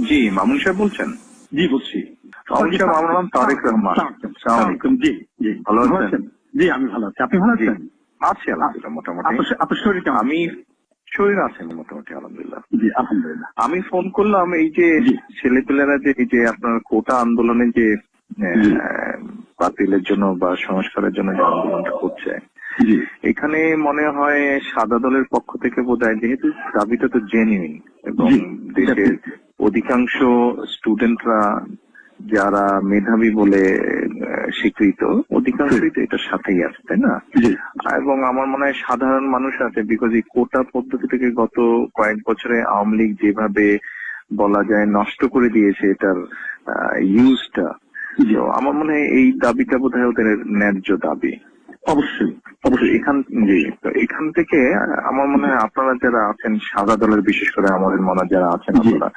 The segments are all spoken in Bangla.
জি, মামুন সাহেব বলছেন? জি বলছি। মামুন সাহেব, আমার নাম তারেক রহমান। আসসালামু আলাইকুম। জি জি, ভালো আছেন? জি আমি ভালো আছি, আপনি ভালো আছেন? আছি আলহামদুলিল্লাহ মোটামুটি। আপনার শরীর কেমন? আমি শরীর আছেন মোটামুটি আলহামদুলিল্লাহ। জি আলহামদুলিল্লাহ। আমি ফোন করলাম এই যে ছেলেপেলেরা যে এই যে আপনার কোটা আন্দোলনে যে বাতিলের জন্য বা সংস্কারের জন্য যে আন্দোলনটা করছে, এখানে মনে হয় সাদা দলের পক্ষ থেকে বোধহয়, যেহেতু দাবিটা তো জেনুইন এবং দেশের অধিকাংশ স্টুডেন্টরা যারা মেধাবী বলে স্বীকৃত, অধিকাংশই তো এটার সাথেই আছে, তাই না? এবং আমার মনে হয় সাধারণ মানুষ আছে, বিকজ এই কোটা পদ্ধতি থেকে গত কয়েক বছরে আওয়ামী লীগ যেভাবে বলা যায় নষ্ট করে দিয়েছে এটার ইউজটা, আমার মনে হয় এই দাবিটা বোধহয় ওদের ন্যায্য দাবি। অবশ্যই অবশ্যই এখান থেকে আমার মনে হয় আপনারা যারা আছেন সাদা দলের, বিশেষ করে আমাদের মনে যারা আছেন আপনারা,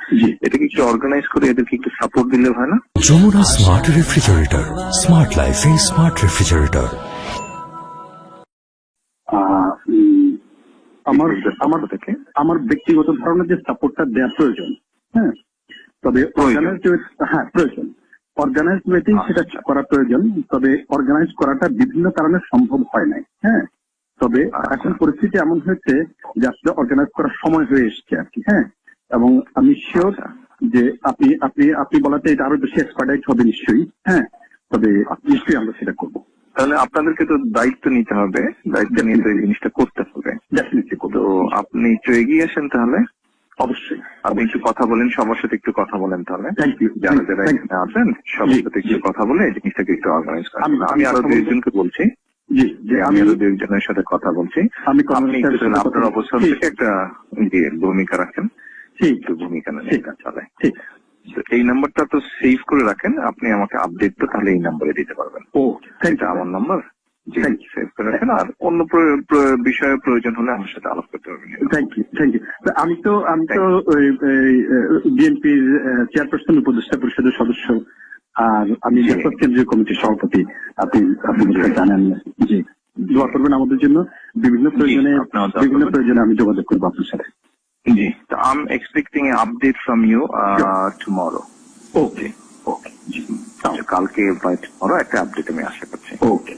এটাকে একটু অর্গানাইজ করে এদেরকে একটু সাপোর্ট দিলে হয় না? যমুনা স্মার্ট রেফ্রিজারেটর, স্মার্ট লাইফে স্মার্ট রেফ্রিজারেটর। আমার ব্যক্তিগত ধারণা যে সাপোর্টটা দেওয়া প্রয়োজন, হ্যাঁ, তবে প্রয়োজন অর্গানাইজ ওয়েতেই সেটা করা প্রয়োজন। তবে অর্গানাইজ করাটা বিভিন্ন কারণে সম্ভব হয় নাই, হ্যাঁ। তবে এখন পরিস্থিতি এমন হয়েছে যে আসলে অর্গানাইজ করার সময় হয়ে এসছে আর কি, হ্যাঁ। এবং আমি শিওর যে আপনি বলাতে এটা আরো বেশি এক্সপার্টাইজ হবে নিশ্চয়ই, হ্যাঁ। তবে নিশ্চয়ই আমরা সেটা করবো। তাহলে আপনাদেরকে তো দায়িত্ব নিতে হবে, দায়িত্ব নিয়ে তো এই জিনিসটা করতে হবে। তো আপনি একটু এগিয়ে আসেন তাহলে। অবশ্যই আপনি একটু কথা বলেন, সবার সাথে একটু কথা বলেন তাহলে, যারা যারা এখানে আছেন সবার সাথে একটু কথা বলে এই জিনিসটাকে একটু অর্গানাইজ করেন। আমি আরো দুইজনকে বলছি, আমি আরো দুইজনের সাথে কথা বলছি। আপনি আপনার অবস্থান থেকে একটা ভূমিকা রাখেন, একটু ভূমিকা নেন, চলে। এই নাম্বারটা তো সেভ করে রাখেন, আপনি আমাকে আপডেটটা তাহলে এই নাম্বারে দিতে পারবেন। এটা আমার নাম্বার, সেভ করে রাখেন। আর অন্য বিষয়ে প্রয়োজন হলে আমার সাথে আলাপ করতে পারবেন। Thank you. আমি তো বিএনপির চেয়ারপারসন, উপদেষ্টা পরিষদের সদস্য, আর আমি জাতীয় কেন্দ্রীয় কমিটির সভাপতি। আপনি জানেন। জি, দোয়া করবেন আমাদের জন্য। বিভিন্ন প্রয়োজনে আমি যোগাযোগ করবো আপনার সাথে। জি, তো I am expecting a update from you tomorrow. Okay, কালকে বা টুমরো একটা আপডেট আমি আশা করছি। ওকে।